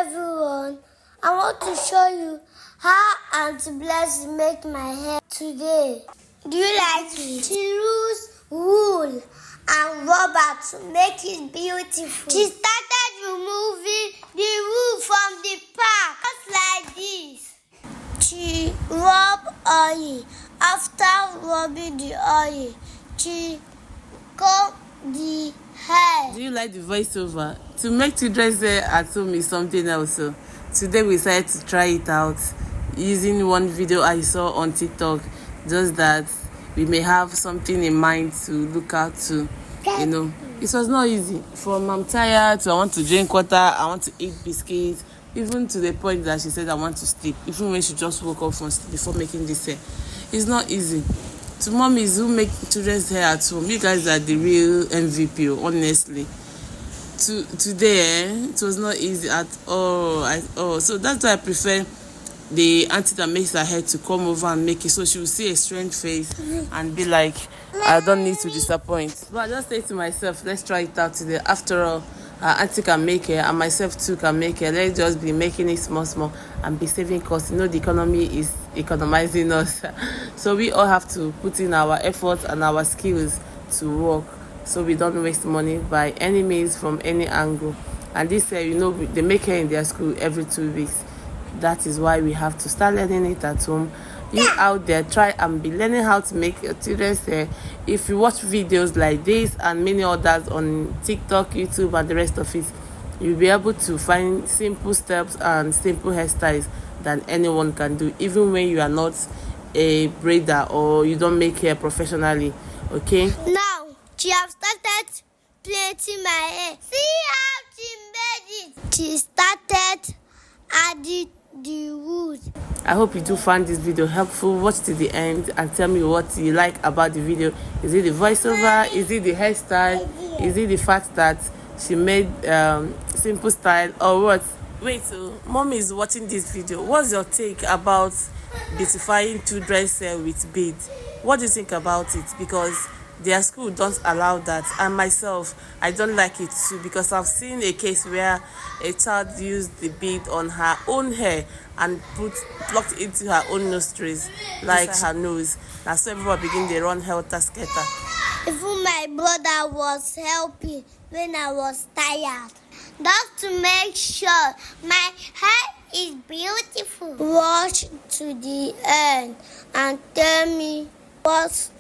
everyone, I want to show you how Auntie Bless make my hair today. Do you like it? She used wool and rubber to make it beautiful. She started removing the wool from the pack, just like this. She rubbed oil. After rubbing the oil, she combed the hair. Do you like the voiceover? To make children's hair at home is something else. So today we decided to try it out using one video I saw on TikTok, just that we may have something in mind to look out to. You know, it was not easy. From I'm tired to I want to drink water, I want to eat biscuits, even to the point that she said I want to sleep, even when she just woke up from sleep before making this hair. It's not easy. To mommies who make children's hair at home, you guys are the real MVP, honestly. Today, it was not easy at all. So that's why I prefer the auntie that makes her hair to come over and make it, so she will see a strange face and be like, I don't need to disappoint. But I just say to myself, let's try it out today. After all, auntie can make it and myself too can make it. Let's just be making it small and be saving costs. You know, the economy is economizing us. So we all have to put in our efforts and our skills to work, so we don't waste money by any means from any angle. And this year, you know, they make hair in their school every 2 weeks. That is why we have to start learning it at home. You out there, try and be learning how to make your children's hair. If you watch videos like this and many others on TikTok, YouTube, and the rest of it, you'll be able to find simple steps and simple hairstyles that anyone can do, even when you are not a braider or you don't make hair professionally. Okay? Now, she have started plaiting my hair. See how she made it. She started adding the wood. I hope you do find this video helpful. Watch to the end and tell me what you like about the video. Is it the voiceover? Is it the hairstyle? Is it the fact that she made simple style, or what? Wait, so mommy is watching this video. What's your take about beautifying children's hair with beads? What do you think about it? Because their school don't allow that, and myself, I don't like it too, because I've seen a case where a child used the bead on her own hair and plucked into her own nostrils, like her nose. Now so everyone begin to run helter-skelter. Even my brother was helping when I was tired, just to make sure my hair is beautiful. Watch to the end and tell me what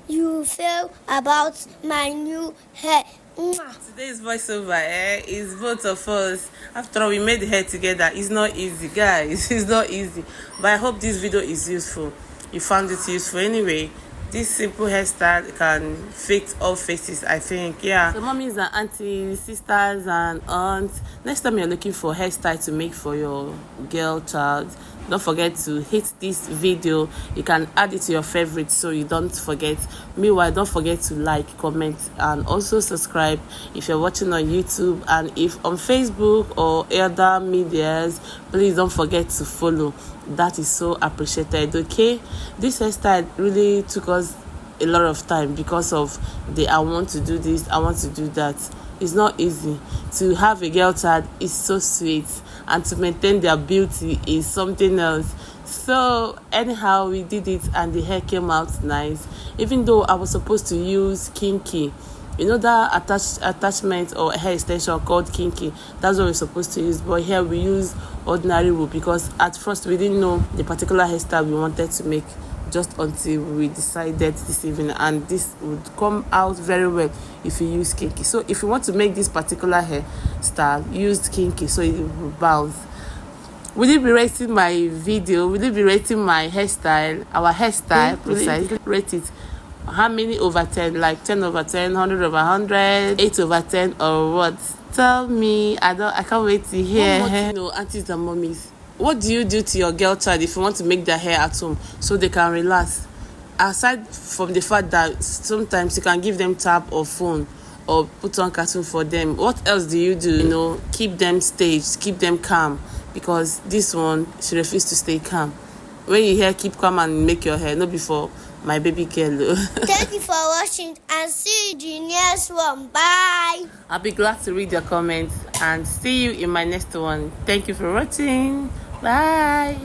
you feel about my new hair. Today's voiceover is both of us. After all, we made the hair together. It's not easy, guys. It's not easy. But I hope this video is useful. You found it useful anyway. This simple hairstyle can fit all faces, I think. Yeah. So mommies and aunties, sisters and aunts, next time you're looking for hairstyle to make for your girl child, don't forget to hit this video. You can add it to your favorites so you don't forget. Meanwhile, don't forget to like, comment, and also subscribe if you're watching on YouTube. And if on Facebook or other medias, please don't forget to follow. That is so appreciated. Okay, this hairstyle really took us a lot of time because of I want to do this, I want to do that. It's not easy. To have a girl child is so sweet, and to maintain their beauty is something else. So anyhow, we did it and the hair came out nice, even though I was supposed to use kinky. You know that attachment or hair extension called kinky? That's what we're supposed to use. But here we use ordinary wool, because at first we didn't know the particular hairstyle we wanted to make, just until we decided this evening. And this would come out very well if you use kinky. So if you want to make this particular hairstyle, use kinky so it will bounce. Will you be rating my video? Will you be rating my hairstyle? Our hairstyle, precisely. Rate it. How many over 10? Like 10 over 10, 100 over 100, 8 over 10, or what? Tell me. I can't wait to hear. You know, aunties and mommies, what do you do to your girl child if you want to make their hair at home so they can relax? Aside from the fact that sometimes you can give them tab or phone or put on cartoon for them, what else do you do? You know, keep them staged, keep them calm, because this one, she refused to stay calm. When you hear keep calm and make your hair, not before my baby girl. Thank you for watching and see you in the next one. Bye. I'll be glad to read your comments and see you in my next one. Thank you for watching. Bye.